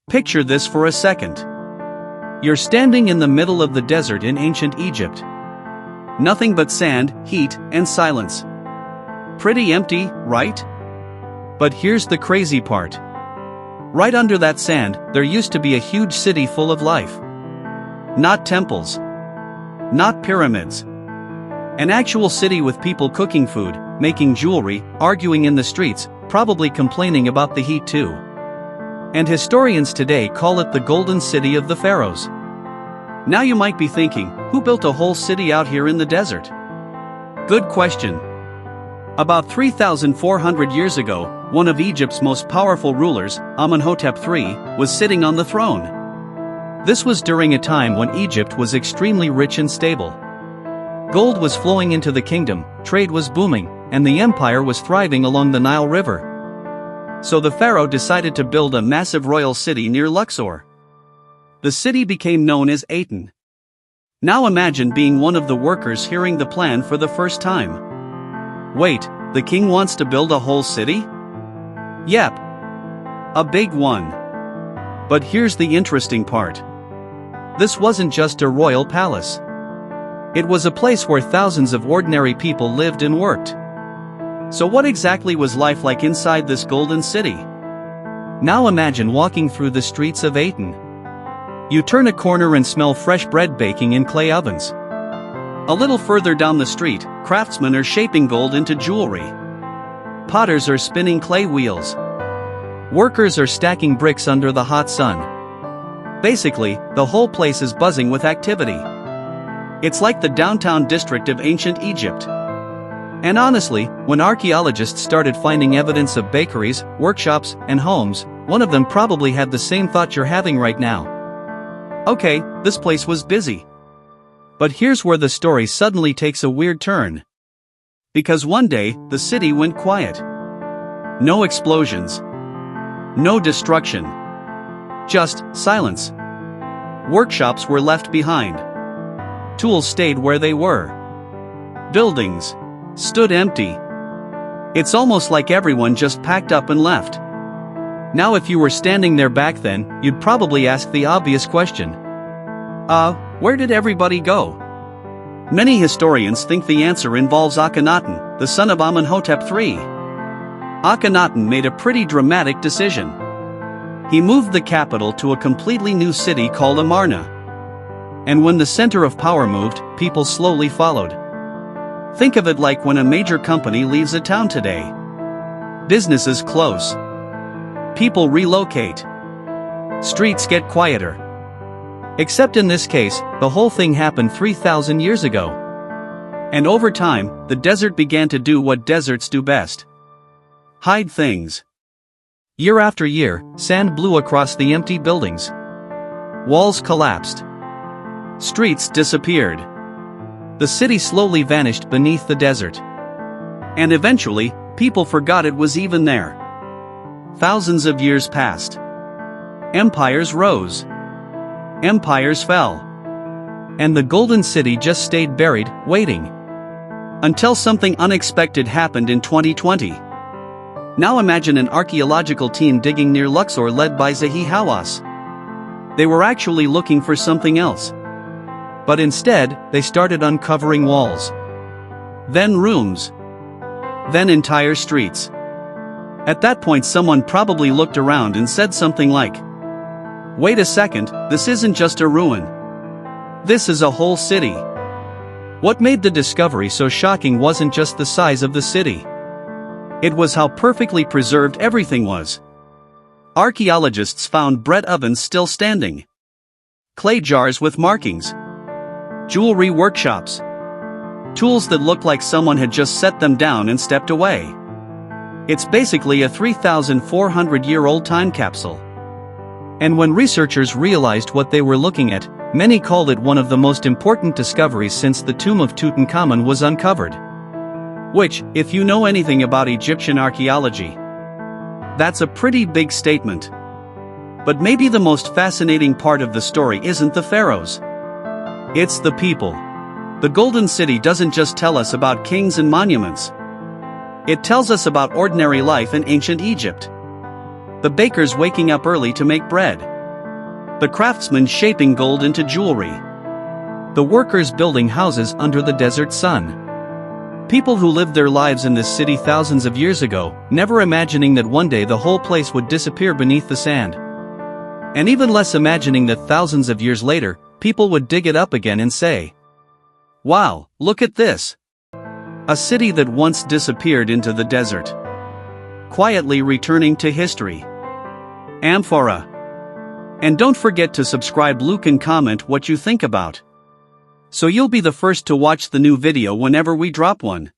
Picture this for a second. You're standing in the middle of the desert in ancient Egypt. Nothing but sand, heat, and silence. Pretty empty, right? But here's the crazy part. Right under that sand, there used to be a huge city full of life. Not temples. Not pyramids. An actual city with people cooking food, making jewelry, arguing in the streets, probably complaining about the heat too. And historians today call it the Golden City of the Pharaohs. Now you might be thinking, who built a whole city out here in the desert? Good question. About 3,400 years ago, one of Egypt's most powerful rulers, Amenhotep III, was sitting on the throne. This was during a time when Egypt was extremely rich and stable. Gold was flowing into the kingdom, trade was booming, and the empire was thriving along the Nile River. So the pharaoh decided to build a massive royal city near Luxor. The city became known as Aten. Now imagine being one of the workers hearing the plan for the first time. Wait, the king wants to build a whole city? Yep. A big one. But here's the interesting part. This wasn't just a royal palace. It was a place where thousands of ordinary people lived and worked. So what exactly was life like inside this golden city? Now imagine walking through the streets of Aten. You turn a corner and smell fresh bread baking in clay ovens. A little further down the street, craftsmen are shaping gold into jewelry. Potters are spinning clay wheels. Workers are stacking bricks under the hot sun. Basically, the whole place is buzzing with activity. It's like the downtown district of ancient Egypt. And honestly, when archaeologists started finding evidence of bakeries, workshops, and homes, one of them probably had the same thought you're having right now. Okay, this place was busy. But here's where the story suddenly takes a weird turn. Because one day, the city went quiet. No explosions. No destruction. Just silence. Workshops were left behind. Tools stayed where they were. Buildings stood empty. It's almost like everyone just packed up and left. Now if you were standing there back then, you'd probably ask the obvious question. Where did everybody go? Many historians think the answer involves Akhenaten, the son of Amenhotep III. Akhenaten made a pretty dramatic decision. He moved the capital to a completely new city called Amarna. And when the center of power moved, people slowly followed. Think of it like when a major company leaves a town today. Businesses close. People relocate. Streets get quieter. Except in this case, the whole thing happened 3,000 years ago. And over time, the desert began to do what deserts do best. Hide things. Year after year, sand blew across the empty buildings. Walls collapsed. Streets disappeared. The city slowly vanished beneath the desert. And eventually, people forgot it was even there. Thousands of years passed. Empires rose. Empires fell. And the Golden City just stayed buried, waiting. Until something unexpected happened in 2020. Now imagine an archaeological team digging near Luxor led by Zahi Hawass. They were actually looking for something else. But instead, they started uncovering walls. Then rooms. Then entire streets. At that point someone probably looked around and said something like, "Wait a second, this isn't just a ruin. This is a whole city." What made the discovery so shocking wasn't just the size of the city. It was how perfectly preserved everything was. Archaeologists found bread ovens still standing. Clay jars with markings. Jewelry workshops. Tools that looked like someone had just set them down and stepped away. It's basically a 3,400-year-old time capsule. And when researchers realized what they were looking at, many called it one of the most important discoveries since the tomb of Tutankhamun was uncovered. Which, if you know anything about Egyptian archaeology, that's a pretty big statement. But maybe the most fascinating part of the story isn't the pharaohs. It's the people. The Golden City doesn't just tell us about kings and monuments. It tells us about ordinary life in ancient Egypt. The bakers waking up early to make bread. The craftsmen shaping gold into jewelry. The workers building houses under the desert sun. People who lived their lives in this city thousands of years ago, never imagining that one day the whole place would disappear beneath the sand. And even less imagining that thousands of years later, people would dig it up again and say, "Wow, look at this! A city that once disappeared into the desert. Quietly returning to history." Amphora. And don't forget to subscribe, like and comment what you think about, so you'll be the first to watch the new video whenever we drop one.